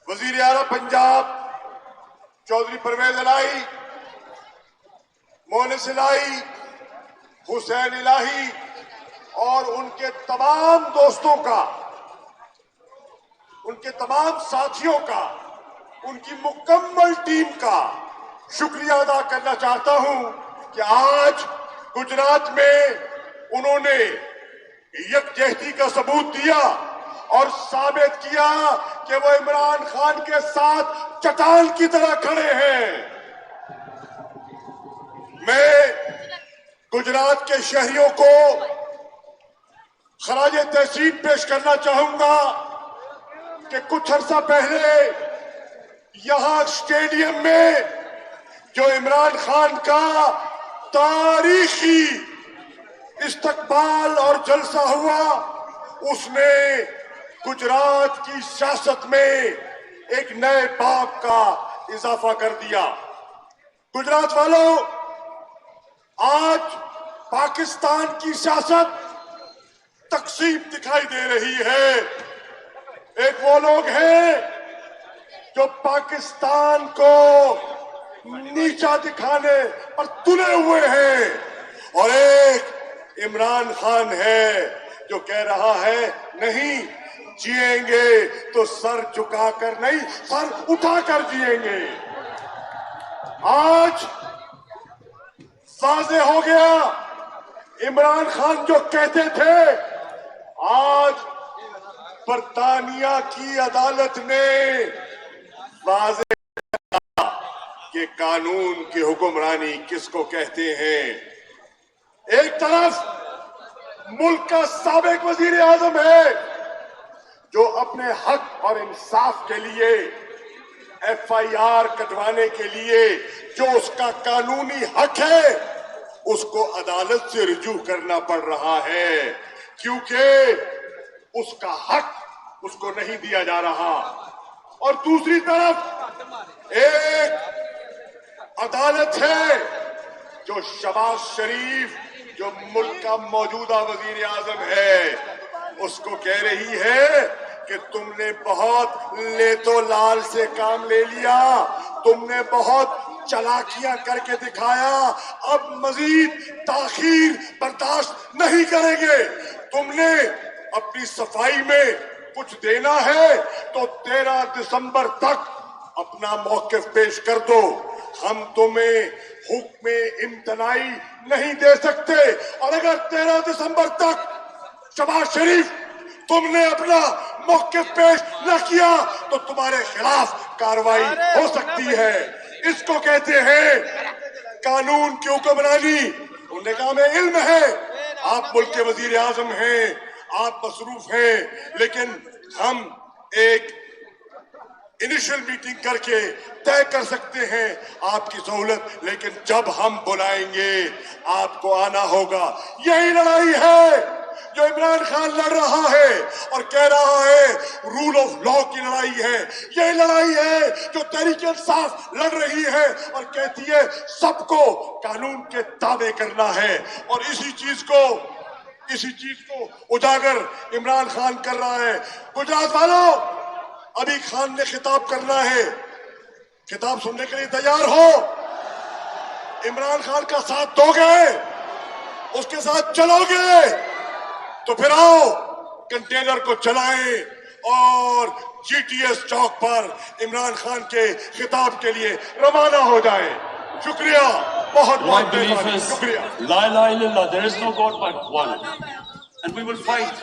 وزیر اعلیٰ پنجاب چودھری پرویز الہی، مونس الہی، حسین الہی اور ان کے تمام دوستوں کا، ان کے تمام ساتھیوں کا، ان کی مکمل ٹیم کا شکریہ ادا کرنا چاہتا ہوں کہ آج گجرات میں انہوں نے یکجہتی کا ثبوت دیا اور ثابت کیا کہ وہ عمران خان کے ساتھ چٹان کی طرح کھڑے ہیں۔ میں گجرات کے شہریوں کو خراج تحسین پیش کرنا چاہوں گا کہ کچھ عرصہ پہلے یہاں اسٹیڈیم میں جو عمران خان کا تاریخی استقبال اور جلسہ ہوا، اس نے گجرات کی سیاست میں ایک نئے باب کا اضافہ کر دیا۔ گجرات والوں، آج پاکستان کی سیاست تقسیم دکھائی دے رہی ہے۔ ایک وہ لوگ ہیں جو پاکستان کو نیچا دکھانے پر تلے ہوئے ہیں، اور ایک عمران خان ہے جو کہہ رہا ہے نہیں، جیئیں گے تو سر جھکا کر نہیں، سر اٹھا کر جیئیں گے۔ آج واضح ہو گیا، عمران خان جو کہتے تھے، آج برطانیہ کی عدالت نے واضح کیا کہ قانون کی حکمرانی کس کو کہتے ہیں۔ ایک طرف ملک کا سابق وزیر اعظم ہے جو اپنے حق اور انصاف کے لیے ایف آئی آر کٹوانے کے لیے جو اس کا قانونی حق ہے اس کو عدالت سے رجوع کرنا پڑ رہا ہے، کیونکہ اس کا حق اس کو نہیں دیا جا رہا۔ اور دوسری طرف ایک عدالت ہے جو شہباز شریف جو ملک کا موجودہ وزیر اعظم ہے اس کو کہہ رہی ہے کہ تم نے بہت لیتو لال سے کام لے لیا، تم نے بہت چالاکیاں کر کے دکھایا، اب مزید تاخیر برداشت نہیں کریں گے۔ تم نے اپنی صفائی میں کچھ دینا ہے تو 13 دسمبر تک اپنا موقف پیش کر دو، ہم تمہیں حکم امتناعی نہیں دے سکتے، اور اگر 13 دسمبر تک شہباز شریف تم نے اپنا موقف پیش نہ کیا تو تمہارے خلاف کارروائی ہو سکتی ہے۔ اس کو کہتے ہیں قانون کی حکمرانی۔ انہوں نے کہا ہمیں علم ہے، آپ ملک کے وزیر اعظم ہیں، آپ مصروف ہیں، لیکن ہم ایک انیشل میٹنگ کر کے طے کر سکتے ہیں آپ کی سہولت، لیکن جب ہم بلائیں گے آپ کو آنا ہوگا۔ یہی لڑائی ہے جو عمران خان لڑ رہا ہے اور کہہ رہا ہے رول آف لا کی لڑائی ہے۔ یہی لڑائی ہے جو تحریک انصاف لڑ رہی ہے اور کہتی ہے سب کو قانون کے تابع کرنا ہے، اور اسی چیز کو اجاگر عمران خان کر رہا ہے۔ گجرات والوں، ابھی خان نے خطاب کرنا ہے، خطاب سننے کے لیے تیار ہو؟ عمران خان کا ساتھ دو گے؟ اس کے ساتھ چلو گے؟ تو پھر آؤ کنٹینر کو چلائیں اور جی ٹی ایس چوک پر عمران خان کے خطاب کے لیے روانہ ہو جائیں۔ شکریہ، بہت بہت مہربانی، شکریہ۔ La ilaha illallah, there is no God but one, and we will fight